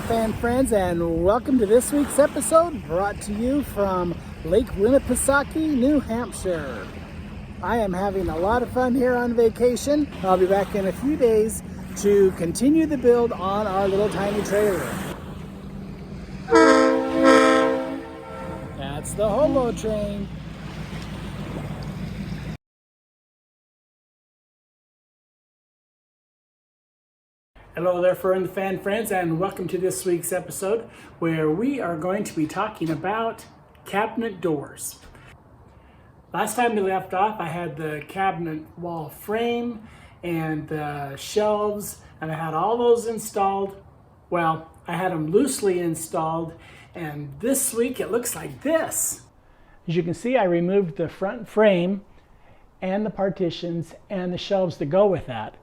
fan friends, and welcome to this week's episode brought to you from Lake Winnipesaukee, New Hampshire. I am having a lot of fun here on vacation. I'll be back in a few days to continue the build on our little tiny trailer. That's the Holo train. Hello there, fan friends, and welcome to this week's episode where we are going to be talking about cabinet doors. Last time we left off, I had the cabinet wall frame and the shelves, and I had all those installed. Well, I had them loosely installed, and this week it looks like this. As you can see, I removed the front frame and the partitions and the shelves to go with that.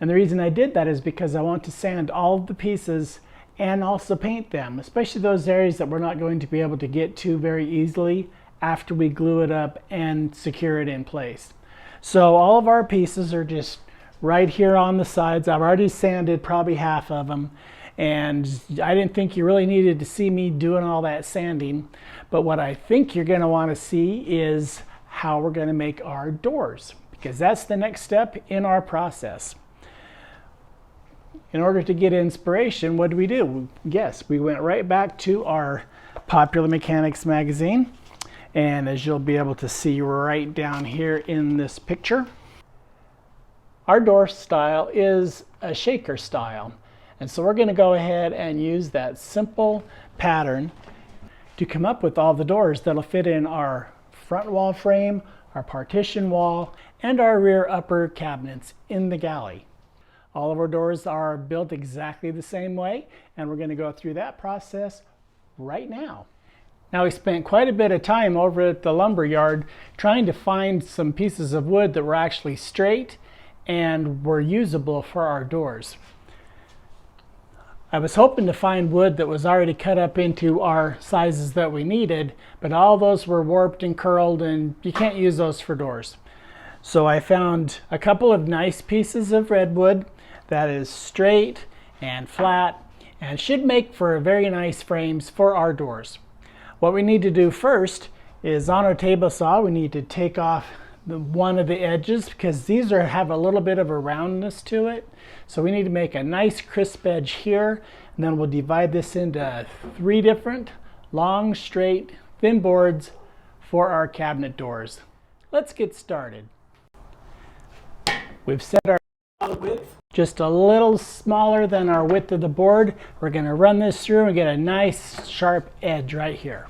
And the reason I did that is because I want to sand all of the pieces and also paint them, especially those areas that we're not going to be able to get to very easily after we glue it up and secure it in place. So all of our pieces are just right here on the sides. I've already sanded probably half of them, and I didn't think you really needed to see me doing all that sanding. But what I think you're going to want to see is how we're going to make our doors, because that's the next step in our process. In order to get inspiration, what do? Yes, we went right back to our Popular Mechanics magazine. And as you'll be able to see right down here in this picture, our door style is a shaker style. And so we're going to go ahead and use that simple pattern to come up with all the doors that'll fit in our front wall frame, our partition wall, and our rear upper cabinets in the galley. All of our doors are built exactly the same way, and we're going to go through that process right now. Now, we spent quite a bit of time over at the lumber yard trying to find some pieces of wood that were actually straight and were usable for our doors. I was hoping to find wood that was already cut up into our sizes that we needed, but all those were warped and curled, and you can't use those for doors. So I found a couple of nice pieces of redwood that is straight and flat and should make for very nice frames for our doors. What we need to do first is on our table saw, we need to take off one of the edges because these have a little bit of a roundness to it. So we need to make a nice crisp edge here, and then we'll divide this into 3 different long, straight, thin boards for our cabinet doors. Let's get started. We've set our width just a little smaller than our width of the board. We're going to run this through and get a nice sharp edge right here.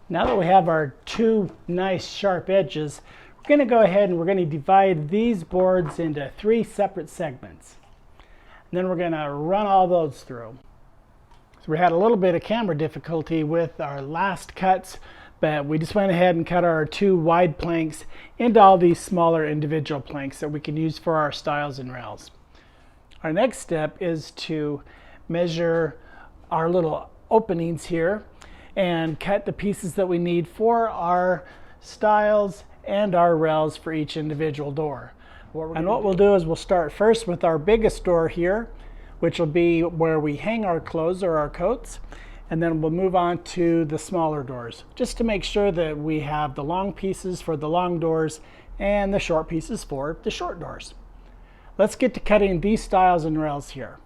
Now that we have our 2 nice sharp edges, we're going to go ahead and we're going to divide these boards into 3 separate segments. And then we're going to run all those through. So we had a little bit of camera difficulty with our last cuts, but we just went ahead and cut our 2 wide planks into all these smaller individual planks that we can use for our stiles and rails. Our next step is to measure our little openings here and cut the pieces that we need for our stiles and our rails for each individual door. What we'll do is we'll start first with our biggest door here, which will be where we hang our clothes or our coats, and then we'll move on to the smaller doors, just to make sure that we have the long pieces for the long doors and the short pieces for the short doors. Let's get to cutting these stiles and rails here.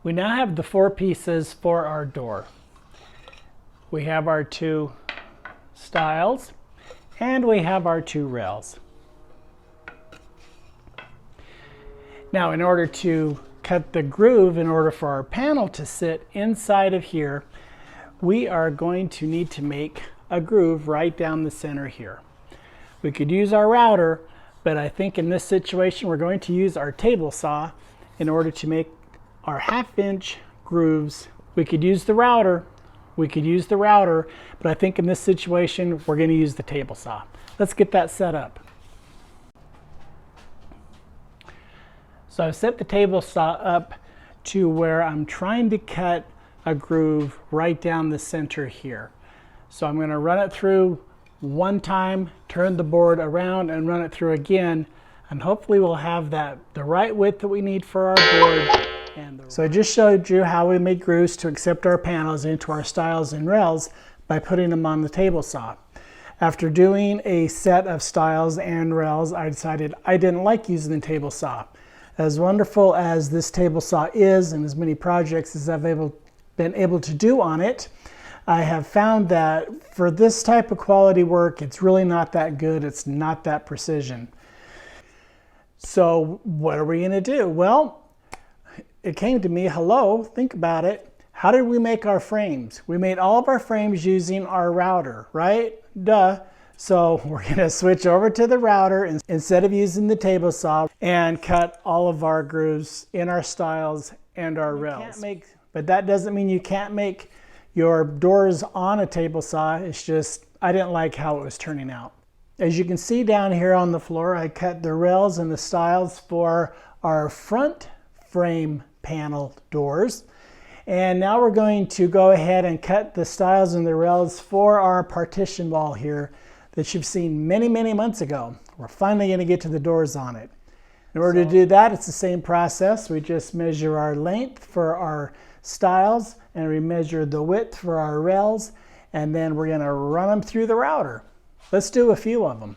We now have the 4 pieces for our door. We have our 2 stiles and we have our 2 rails. Now, in order to cut the groove, in order for our panel to sit inside of here, we are going to need to make a groove right down the center here. We could use our router, but I think in this situation we're going to use our table saw in order to make our 1/2" grooves. We could use the router. But I think in this situation, we're going to use the table saw. Let's get that set up. So I've set the table saw up to where I'm trying to cut a groove right down the center here. So I'm going to run it through one time, turn the board around and run it through again, and hopefully we'll have the right width that we need for our board. So I just showed you how we make grooves to accept our panels into our stiles and rails by putting them on the table saw. After doing a set of stiles and rails, I decided I didn't like using the table saw. As wonderful as this table saw is, and as many projects as I've been able to do on it, I have found that for this type of quality work, it's really not that good. It's not that precision. So what are we going to do? Well, it came to me, hello, think about it. How did we make our frames? We made all of our frames using our router, right? Duh. So we're going to switch over to the router instead of using the table saw and cut all of our grooves in our stiles and our rails. But that doesn't mean you can't make your doors on a table saw. It's just, I didn't like how it was turning out. As you can see down here on the floor, I cut the rails and the stiles for our front frame panel doors. And now we're going to go ahead and cut the stiles and the rails for our partition wall here that you've seen many, many months ago. We're finally going to get to the doors on it. In order to do that, it's the same process. We just measure our length for our stiles and we measure the width for our rails, and then we're going to run them through the router. Let's do a few of them.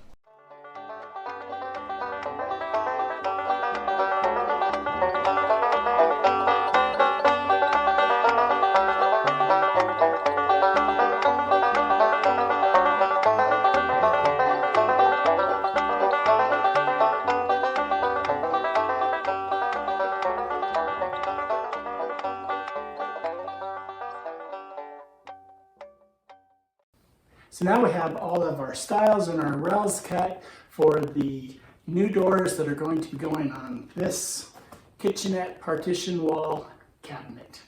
So now we have all of our stiles and our rails cut for the new doors that are going to be going on this kitchenette partition wall cabinet.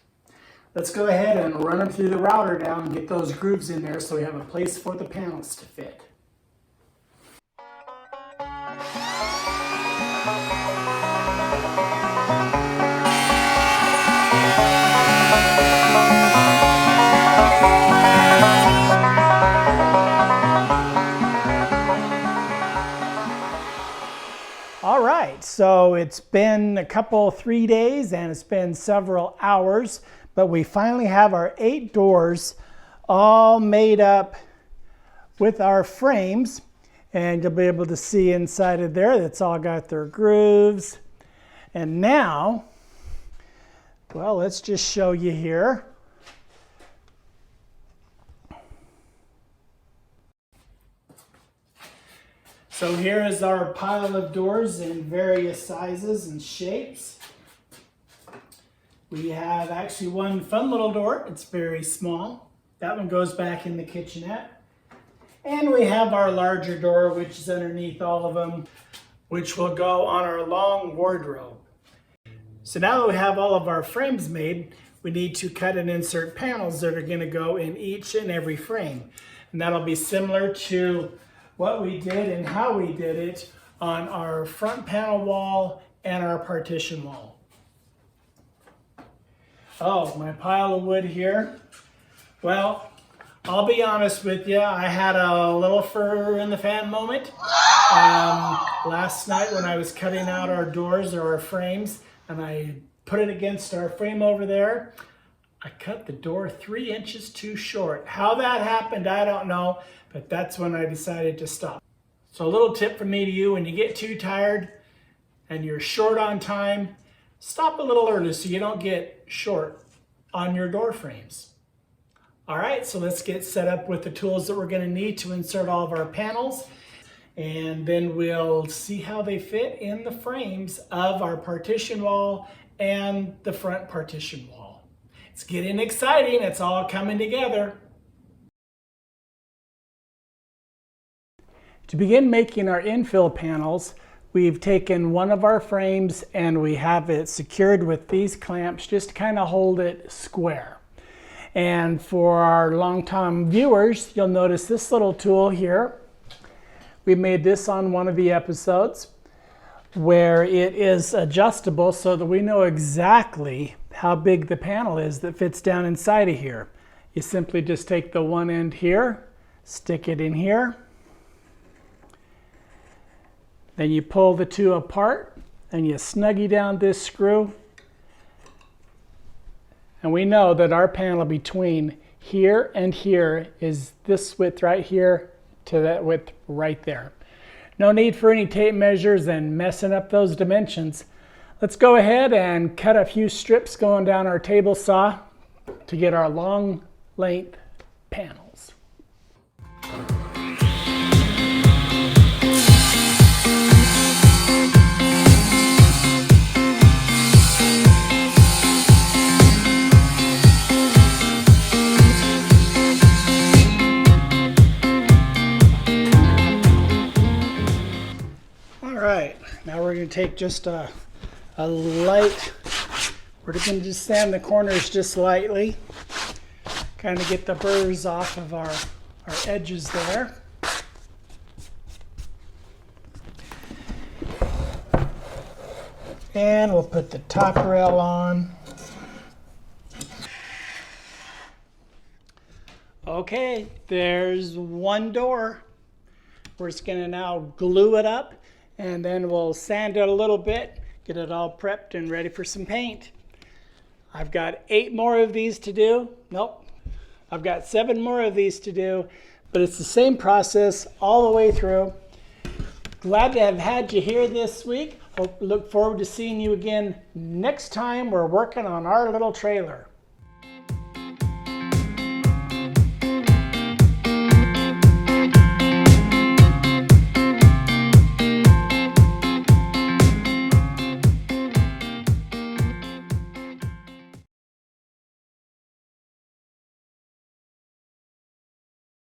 Let's go ahead and run them through the router now and get those grooves in there so we have a place for the panels to fit. So it's been a couple, 3 days, and it's been several hours, but we finally have our 8 doors all made up with our frames, and you'll be able to see inside of there that's all got their grooves. And now, well, let's just show you here. So here is our pile of doors in various sizes and shapes. We have actually one fun little door. It's very small. That one goes back in the kitchenette. And we have our larger door, which is underneath all of them, which will go on our long wardrobe. So now that we have all of our frames made, we need to cut and insert panels that are going to go in each and every frame. And that'll be similar to what we did and how we did it on our front panel wall and our partition wall. Oh, my pile of wood here. Well, I'll be honest with you, I had a little fur in the fan moment. Last night when I was cutting out our doors or our frames and I put it against our frame over there, I cut the door 3 inches too short. How that happened, I don't know, but that's when I decided to stop. So a little tip from me to you, when you get too tired and you're short on time, stop a little early so you don't get short on your door frames. All right, so let's get set up with the tools that we're going to need to insert all of our panels, and then we'll see how they fit in the frames of our partition wall and the front partition wall. It's getting exciting. It's all coming together. To begin making our infill panels, we've taken one of our frames and we have it secured with these clamps just to kind of hold it square. And for our long-time viewers, you'll notice this little tool here. We made this on one of the episodes where it is adjustable so that we know exactly how big the panel is that fits down inside of here. You simply just take the one end here, stick it in here, then you pull the two apart and you snuggie down this screw, and we know that our panel between here and here is this width right here to that width right there. No need for any tape measures and messing up those dimensions. Let's go ahead and cut a few strips going down our table saw to get our long length panels. Now we're going to take just a light, we're going to just sand the corners just lightly, kind of get the burrs off of our edges there. And we'll put the top rail on. Okay, there's one door. We're just going to now glue it up, and then we'll sand it a little bit, get it all prepped and ready for some paint. I've got 8 more of these to do. Nope, I've got 7 more of these to do, but it's the same process all the way through. Glad to have had you here this week. Look forward to seeing you again next time we're working on our little trailer.